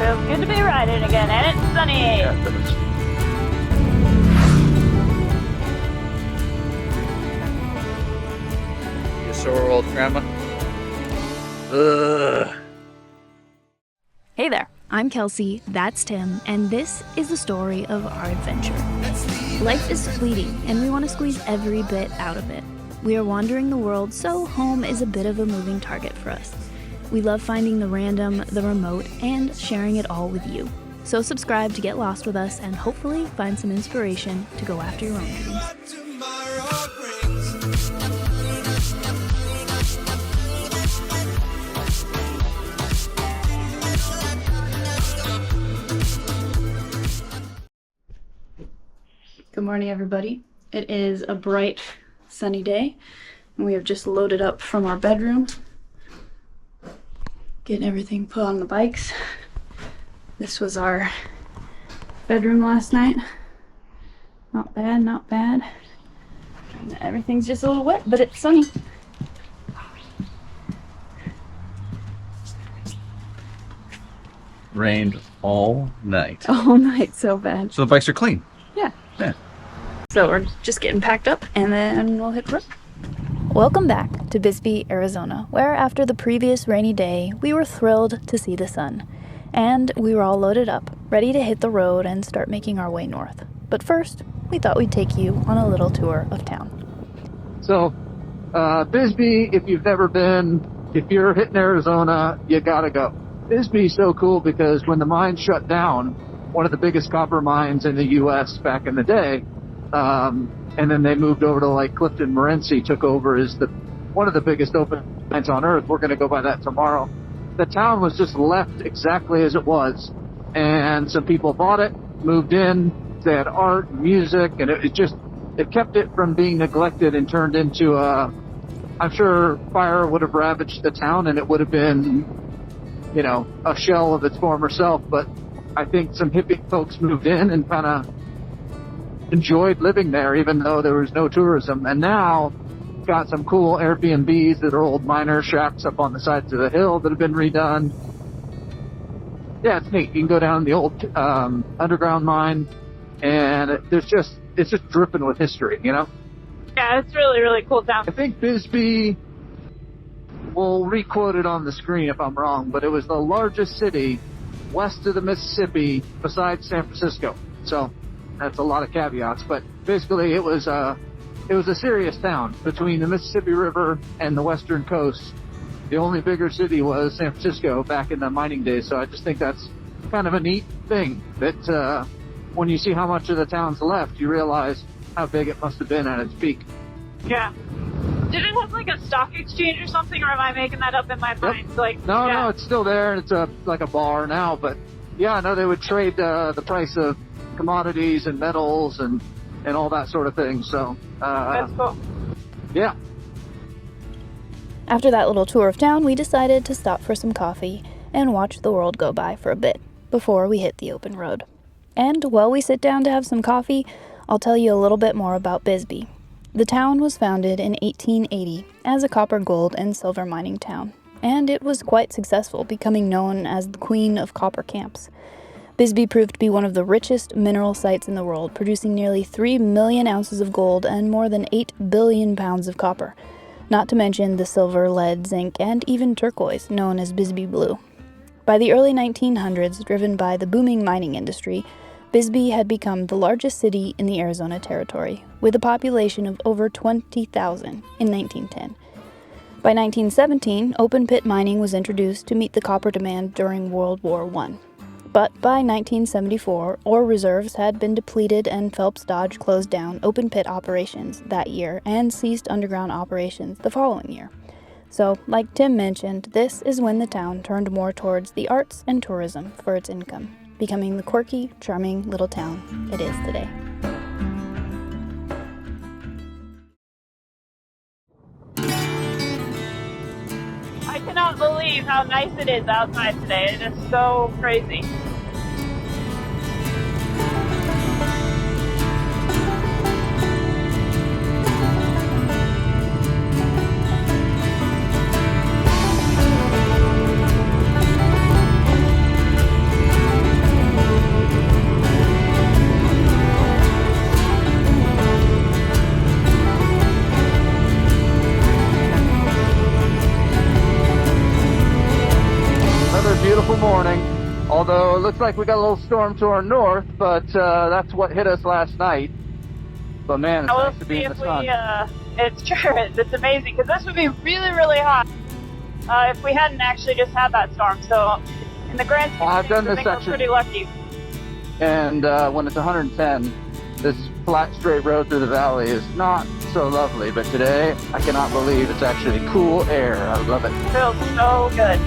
Feels good to be riding again, and it's sunny. Yeah, it is. You sore old grandma? Ugh. Hey there, I'm Kelsey, that's Tim, and this is the story of our adventure. Life is fleeting, and we want to squeeze every bit out of it. We are wandering the world, so home is a bit of a moving target for us. We love finding the random, the remote, and sharing it all with you. So subscribe to get lost with us and hopefully find some inspiration to go after your own dreams. Good morning, everybody. It is a bright, sunny day, and we have just loaded up from our bedroom. Getting everything put on the bikes. This was our bedroom last night. Not bad, not bad. Everything's just a little wet, but it's sunny. Rained all night. All night, so bad. So the bikes are clean. Yeah. Yeah. So we're just getting packed up, and then we'll hit work. Welcome back to Bisbee, Arizona, where after the previous rainy day, we were thrilled to see the sun. And we were all loaded up, ready to hit the road and start making our way north. But first, we thought we'd take you on a little tour of town. So, Bisbee, if you've never been, if you're hitting Arizona, you gotta go. Bisbee's so cool because when the mine shut down, one of the biggest copper mines in the U.S. back in the day, and then they moved over to like Clifton Morenci took over as one of the biggest open mines on earth. We're going to go by that tomorrow. The town was just left exactly as it was, and some people bought it, moved in. They had art, music, and it kept it from being neglected and turned into I'm sure fire would have ravaged the town and it would have been, a shell of its former self. But I think some hippie folks moved in and kind of enjoyed living there, even though there was no tourism. And now got some cool Airbnbs that are old miner shacks up on the sides of the hill that have been redone. Yeah, it's neat. You can go down the old underground mine, and it's just dripping with history, Yeah, it's really, really cool town. I think Bisbee, we'll re-quote it on the screen if I'm wrong, but it was the largest city west of the Mississippi besides San Francisco. So that's a lot of caveats, but basically it was a serious town between the Mississippi River and the western coast. The only bigger city was San Francisco back in the mining days. So I just think that's kind of a neat thing that when you see how much of the town's left, you realize how big it must have been at its peak. Yeah. Did it have like a stock exchange or something, or am I making that up in my mind? Yep. No, it's still there, and it's like a bar now. But yeah, I know they would trade the price of commodities and metals and all that sort of thing. So that's cool. Yeah. After that little tour of town, we decided to stop for some coffee and watch the world go by for a bit before we hit the open road. And while we sit down to have some coffee, I'll tell you a little bit more about Bisbee. The town was founded in 1880 as a copper, gold, and silver mining town, and it was quite successful, becoming known as the Queen of Copper Camps. Bisbee proved to be one of the richest mineral sites in the world, producing nearly 3 million ounces of gold and more than 8 billion pounds of copper, not to mention the silver, lead, zinc, and even turquoise, known as Bisbee Blue. By the early 1900s, driven by the booming mining industry, Bisbee had become the largest city in the Arizona Territory, with a population of over 20,000 in 1910. By 1917, open-pit mining was introduced to meet the copper demand during World War I. But by 1974, ore reserves had been depleted and Phelps Dodge closed down open-pit operations that year and ceased underground operations the following year. So, like Tim mentioned, this is when the town turned more towards the arts and tourism for its income, becoming the quirky, charming little town it is today. I cannot believe how nice it is outside today. It is so crazy. beautiful morning. Although it looks like we got a little storm to our north, but that's what hit us last night. But man, it's nice to be in the sun. It's true. It's amazing because this would be really, really hot if we hadn't actually just had that storm. So, in the grand scheme of things, I think we're pretty lucky. And when it's 110, this flat, straight road through the valley is not so lovely. But today, I cannot believe it's actually cool air. I love it. It feels so good.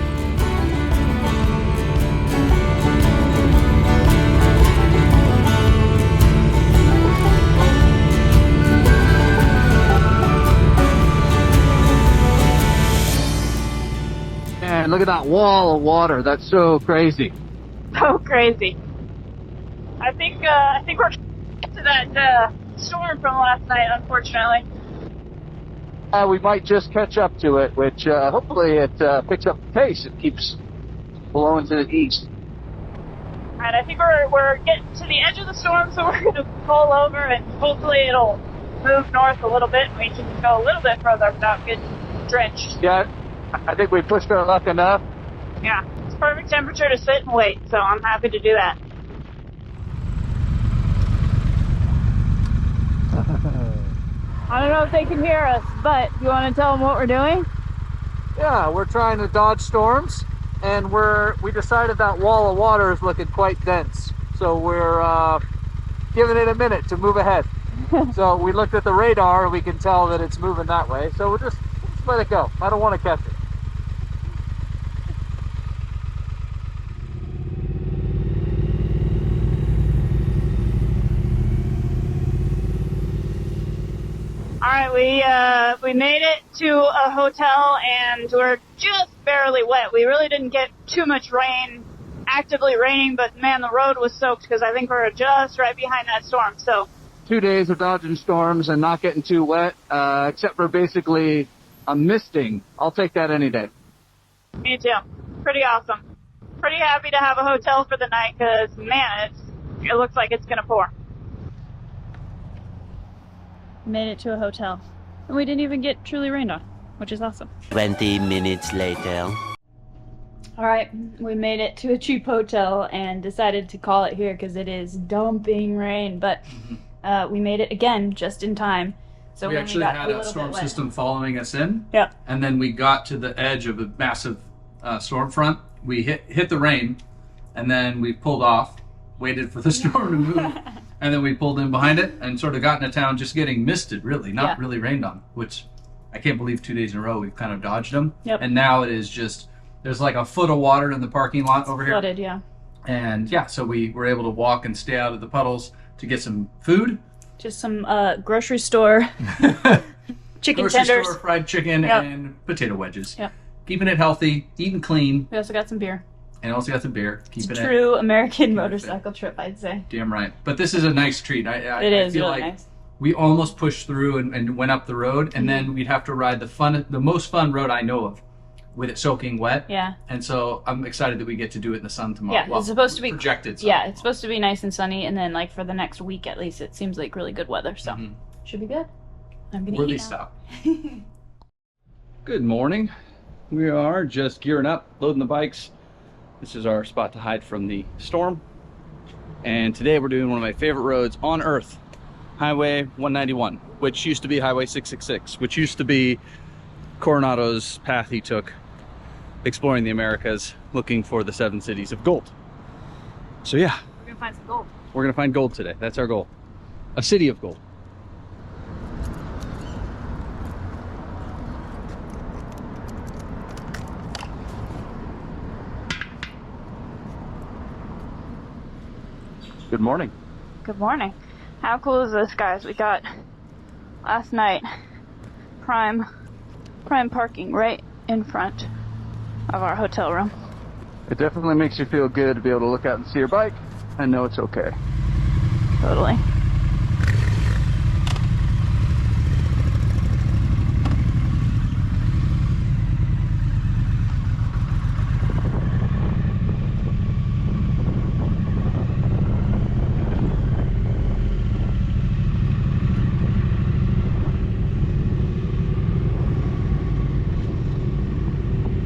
Man, look at that wall of water. That's so crazy. So crazy. I think we're to that storm from last night, unfortunately. We might just catch up to it, which hopefully it picks up the pace. It keeps blowing to the east. Alright, I think we're getting to the edge of the storm, so we're going to pull over and hopefully it'll move north a little bit and we can go a little bit further without getting drenched. Yeah, I think we pushed our luck enough. Yeah, it's perfect temperature to sit and wait, so I'm happy to do that. I don't know if they can hear us, but you want to tell them what we're doing? Yeah, we're trying to dodge storms, and we decided that wall of water is looking quite dense. So we're giving it a minute to move ahead. So we looked at the radar, and we can tell that it's moving that way. So we'll just let it go. I don't want to catch it. Alright, we made it to a hotel and we're just barely wet. We really didn't get too much rain, actively raining, but man, the road was soaked because I think we're just right behind that storm, so. 2 days of dodging storms and not getting too wet, except for basically a misting. I'll take that any day. Me too. Pretty awesome. Pretty happy to have a hotel for the night because, man, it looks like it's gonna pour. Made it to a hotel. And we didn't even get truly rained on, which is awesome. 20 minutes later. Alright, we made it to a cheap hotel and decided to call it here because it is dumping rain, but we made it again just in time. So we actually had a storm system following us in. Yeah. And then we got to the edge of a massive storm front. We hit the rain, and then we pulled off, waited for the storm to move. And then we pulled in behind it and sort of got into town just getting misted, really, not really rained on, which I can't believe 2 days in a row we've kind of dodged them. Yep. And now it is just, there's like a foot of water in the parking lot over here. Flooded, yeah. And yeah, so we were able to walk and stay out of the puddles to get some food. Just some grocery store chicken grocery tenders. Store, fried chicken, and potato wedges. Yep. Keeping it healthy, eating clean. We also got some beer. And also got some beer. It's a true American motorcycle trip, I'd say. Damn right. But this is a nice treat. It is feel really like nice. We almost pushed through and went up the road, and then we'd have to ride the most fun road I know of, with it soaking wet. Yeah. And so I'm excited that we get to do it in the sun tomorrow. Yeah, it's supposed to be projected sun. Yeah, it's supposed to be nice and sunny, and then like for the next week at least, it seems like really good weather. So should be good. I'm gonna Worthy eat now. stop. Good morning. We are just gearing up, loading the bikes. This is our spot to hide from the storm. And today we're doing one of my favorite roads on earth, Highway 191, which used to be Highway 666, which used to be Coronado's path he took exploring the Americas, looking for the 7 cities of gold. So yeah, We're gonna find some gold. we're gonna find gold today. That's our goal. A city of gold. Good morning. Good morning. How cool is this, guys? We got last night prime parking right in front of our hotel room. It definitely makes you feel good to be able to look out and see your bike and know it's okay. Totally.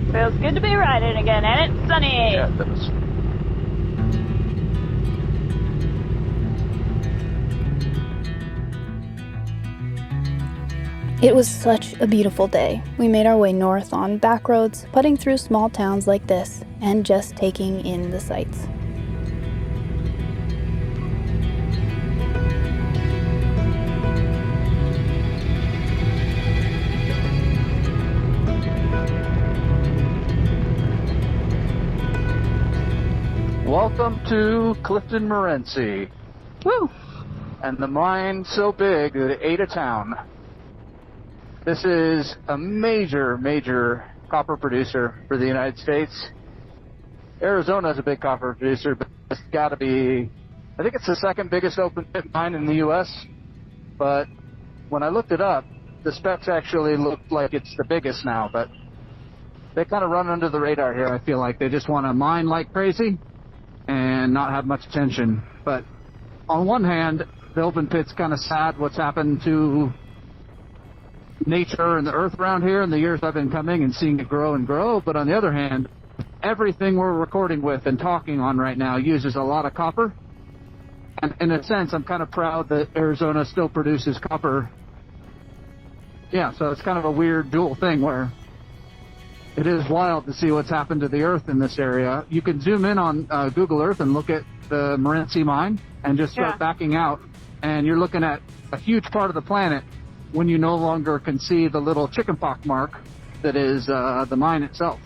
Feels good to be riding again, and it's sunny. Yeah, it does. It was such a beautiful day. We made our way north on back roads, putting through small towns like this, and just taking in the sights. Welcome to Clifton, Morenci. Woo! And the mine so big that it ate a town. This is a major copper producer for the United States. Arizona is a big copper producer, but it's got to be, I think it's the second biggest open pit mine in the U.S. But when I looked it up, the specs actually looked like it's the biggest now, but they kind of run under the radar here. I feel like they just want to mine like crazy and not have much attention. But on one hand, the open pit's kind of sad what's happened to nature and the earth around here in the years I've been coming and seeing it grow and grow. But on the other hand, everything we're recording with and talking on right now uses a lot of copper. And in a sense, I'm kind of proud that Arizona still produces copper. Yeah, so it's kind of a weird dual thing where it is wild to see what's happened to the earth in this area. You can zoom in on Google Earth and look at the Morenci mine and just start backing out, and you're looking at a huge part of the planet when you no longer can see the little chickenpox mark that is the mine itself.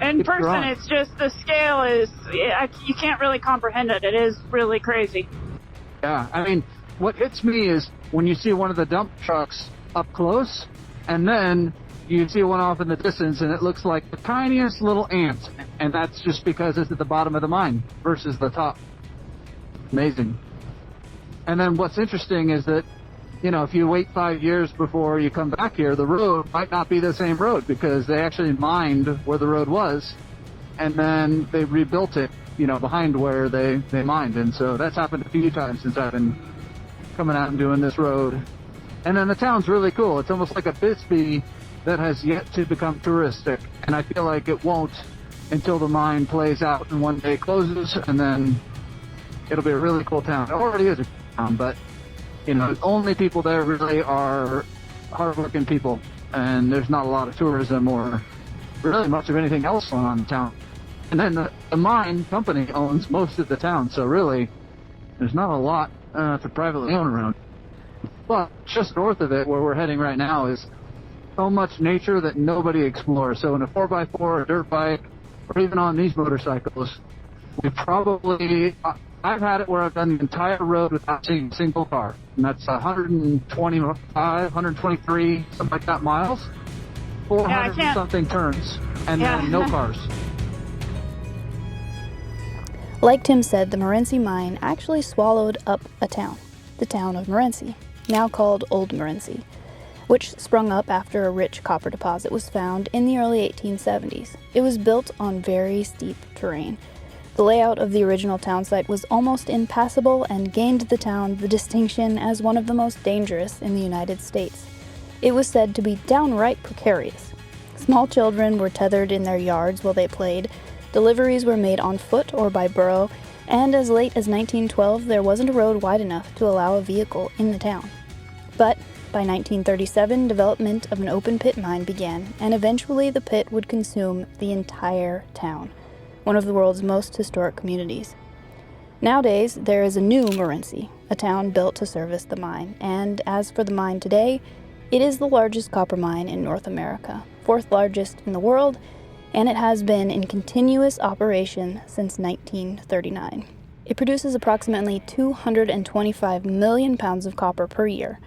In person, it's just the scale is, you can't really comprehend it. It is really crazy. Yeah, I mean, what hits me is when you see one of the dump trucks up close, and then you see one off in the distance, and it looks like the tiniest little ant, and that's just because it's at the bottom of the mine versus the top. Amazing. And then what's interesting is that, you know, if you wait 5 years before you come back here, the road might not be the same road because they actually mined where the road was, and then they rebuilt it, you know, behind where they mined. And so that's happened a few times since I've been coming out and doing this road. And then the town's really cool. It's almost like a Bisbee that has yet to become touristic, and I feel like it won't until the mine plays out and one day closes, and then it'll be a really cool town. It already is a town, but you know, the only people there really are hardworking people, and there's not a lot of tourism or really much of anything else going on in town. And then the mine company owns most of the town, so really there's not a lot to privately own around. But just north of it, where we're heading right now, is so much nature that nobody explores. So in a 4x4, a dirt bike, or even on these motorcycles, we probably, I've had it where I've done the entire road without seeing a single car. And that's 125, 123, something like that miles. 400 and something turns, and then no cars. Like Tim said, the Morenci mine actually swallowed up a town, the town of Morenci, now called Old Morenci, which sprung up after a rich copper deposit was found in the early 1870s. It was built on very steep terrain. The layout of the original town site was almost impassable and gained the town the distinction as one of the most dangerous in the United States. It was said to be downright precarious. Small children were tethered in their yards while they played, deliveries were made on foot or by burro, and as late as 1912 there wasn't a road wide enough to allow a vehicle in the town. But by 1937, development of an open pit mine began, and eventually the pit would consume the entire town, one of the world's most historic communities. Nowadays, there is a new Morenci, a town built to service the mine, and as for the mine today, it is the largest copper mine in North America, fourth largest in the world, and it has been in continuous operation since 1939. It produces approximately 225 million pounds of copper per year.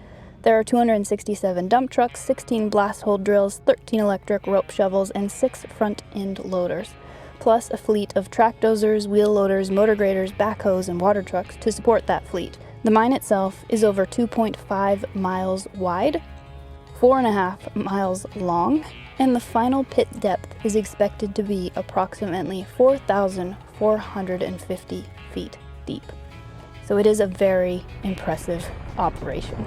There are 267 dump trucks, 16 blast hole drills, 13 electric rope shovels, and 6 front-end loaders, plus a fleet of track dozers, wheel loaders, motor graders, backhoes, and water trucks to support that fleet. The mine itself is over 2.5 miles wide, 4.5 miles long, and the final pit depth is expected to be approximately 4,450 feet deep. So it is a very impressive operation.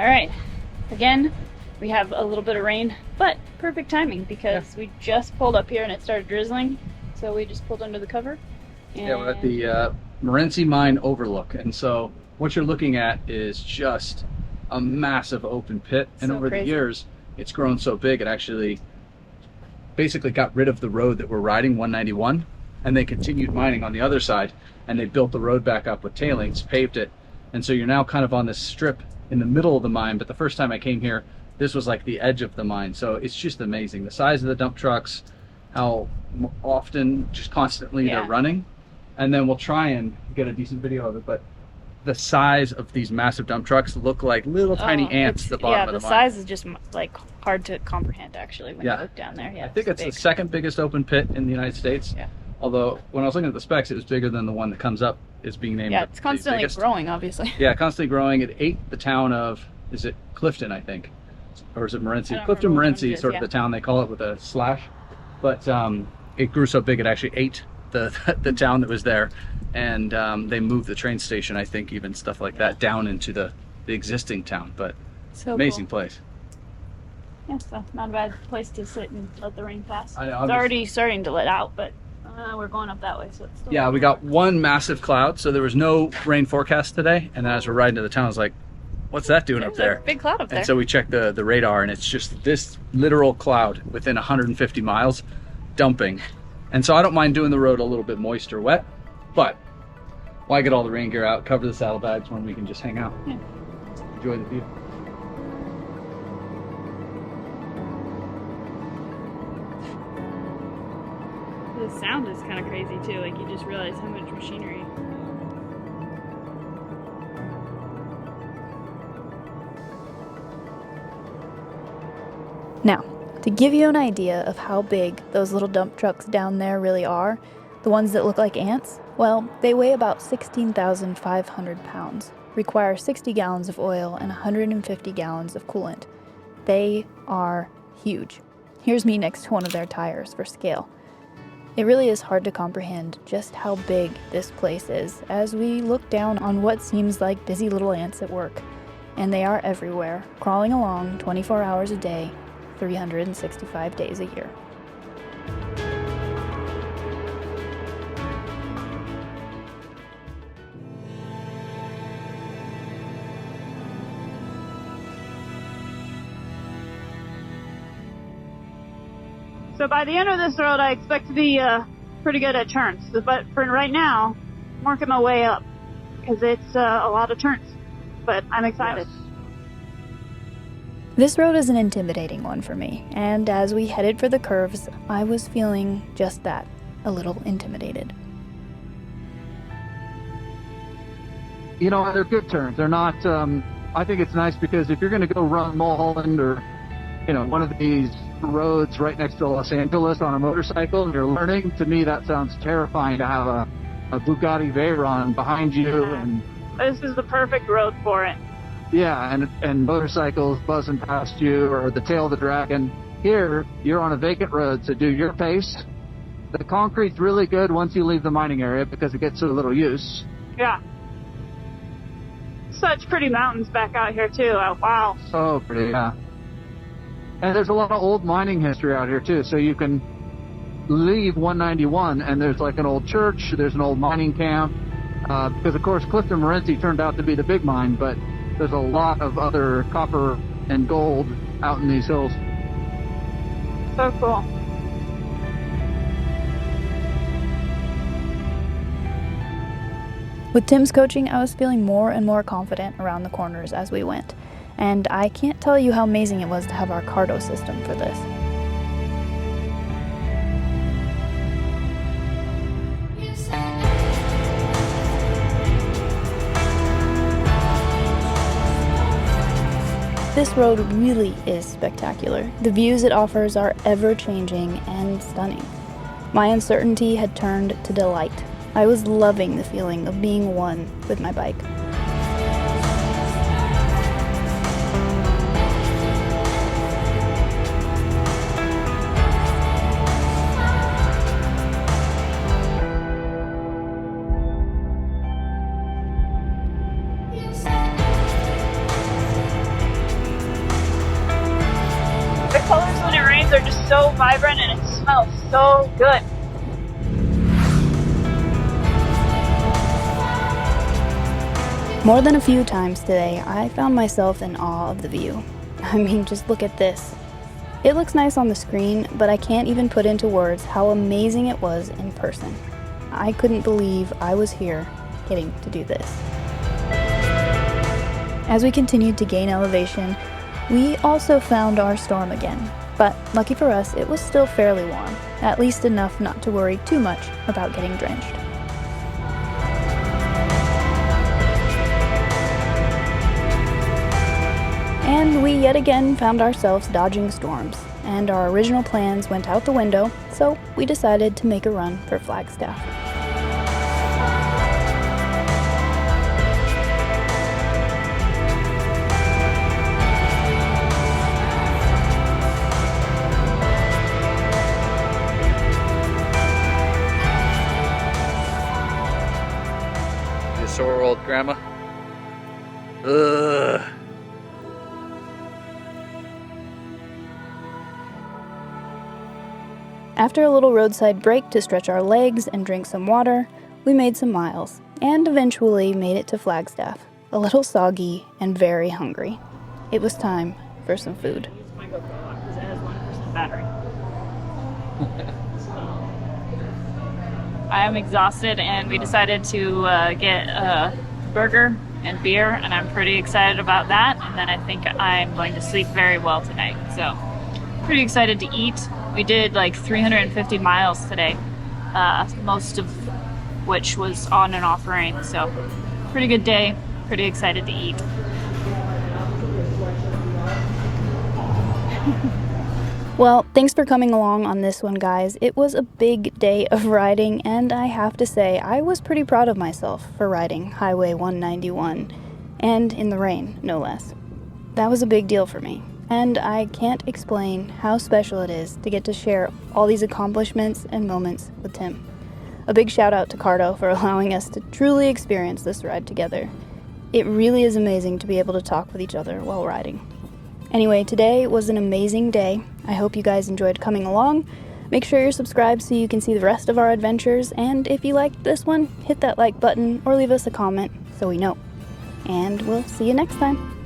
All right. Again, we have a little bit of rain, but perfect timing because we just pulled up here and it started drizzling. So we just pulled under the cover. And Yeah, we're at the Morenci mine overlook. And so what you're looking at is just a massive open pit. And So over crazy. the years, it's grown so big, it actually basically got rid of the road that we're riding, 191. And they continued mining on the other side. And they built the road back up with tailings, paved it. And so you're now kind of on this strip in the middle of the mine. But the first time I came here, this was like the edge of the mine. So it's just amazing. The size of the dump trucks, how often, just constantly they're running. And then we'll try and get a decent video of it. But the size of these massive dump trucks look like little tiny ants at the bottom of the mine. Yeah, the size is just like hard to comprehend actually when you look down there. Yeah, I think it's the second biggest open pit in the United States. Yeah. Although when I was looking at the specs, it was bigger than the one that comes up is being named. Yeah, it's constantly growing, obviously. Yeah, constantly growing. It ate the town of, is it Clifton, I think? Or is it Morenci? Clifton Morenci is sort of the town they call it with a slash. But it grew so big it actually ate the town that was there. And they moved the train station, I think, even stuff like that, down into the existing town. But so amazing cool. place. Yeah, so not a bad place to sit and let the rain pass. I know, it's already starting to let out, but we're going up that way, so it's still. Yeah, we got one massive cloud, so there was no rain forecast today. And as we're riding to the town, I was like, what's that doing up there? A big cloud up there. And so we checked the radar, and it's just this literal cloud within 150 miles dumping. And so I don't mind doing the road a little bit moist or wet, but why get all the rain gear out, cover the saddlebags when we can just hang out? Yeah. Enjoy the view. The sound is kind of crazy too, like you just realize how much machinery. Now, to give you an idea of how big those little dump trucks down there really are, the ones that look like ants, well, they weigh about 16,500 pounds, require 60 gallons of oil and 150 gallons of coolant. They are huge. Here's me next to one of their tires for scale. It really is hard to comprehend just how big this place is as we look down on what seems like busy little ants at work. And they are everywhere, crawling along 24 hours a day, 365 days a year. So by the end of this road, I expect to be pretty good at turns. But for right now, I'm working my way up because it's a lot of turns. But I'm excited. Yes. This road is an intimidating one for me, and as we headed for the curves, I was feeling just that, a little intimidated. You know, they're good turns. They're not, I think it's nice because if you're going to go run Mulholland or, you know, one of these roads right next to Los Angeles on a motorcycle and you're learning, to me that sounds terrifying to have a Bugatti Veyron behind you. And This is the perfect road for it. yeah, and motorcycles buzzing past you or the tail of the dragon. Here, you're on a vacant road, so do your pace. The concrete's really good once you leave the mining area because it gets so little use. Yeah. Such pretty mountains back out here too. Oh, wow. So pretty, yeah. And there's a lot of old mining history out here too, so you can leave 191 and there's like an old church, there's an old mining camp, because of course Clifton Morenci turned out to be the big mine, but there's a lot of other copper and gold out in these hills. So cool. With Tim's coaching, I was feeling more and more confident around the corners as we went, and I can't tell you how amazing it was to have our Cardo system for this. This road really is spectacular. The views it offers are ever-changing and stunning. My uncertainty had turned to delight. I was loving the feeling of being one with my bike. colors when it rains are just so vibrant and it smells so good. More than a few times today, I found myself in awe of the view. I mean, just look at this. It looks nice on the screen, but I can't even put into words how amazing it was in person. I couldn't believe I was here getting to do this. As we continued to gain elevation, we also found our storm again. But lucky for us, it was still fairly warm, at least enough not to worry too much about getting drenched. And we yet again found ourselves dodging storms, and our original plans went out the window, so we decided to make a run for Flagstaff. You sore old grandma? Ugh. After a little roadside break to stretch our legs and drink some water, we made some miles, and eventually made it to Flagstaff, a little soggy and very hungry. It was time for some food. My GoPro because it has 1% battery. I am exhausted, and we decided to get a burger and beer, and I'm pretty excited about that. And then I think I'm going to sleep very well tonight. So, pretty excited to eat. We did like 350 miles today, most of which was on and off rain. So, pretty good day. Pretty excited to eat. Well, thanks for coming along on this one, guys. It was a big day of riding, and I have to say, I was pretty proud of myself for riding Highway 191, and in the rain, no less. That was a big deal for me, and I can't explain how special it is to get to share all these accomplishments and moments with Tim. A big shout out to Cardo for allowing us to truly experience this ride together. It really is amazing to be able to talk with each other while riding. Anyway, today was an amazing day. I hope you guys enjoyed coming along. Make sure you're subscribed so you can see the rest of our adventures, and if you liked this one, hit that like button or leave us a comment so we know. And we'll see you next time.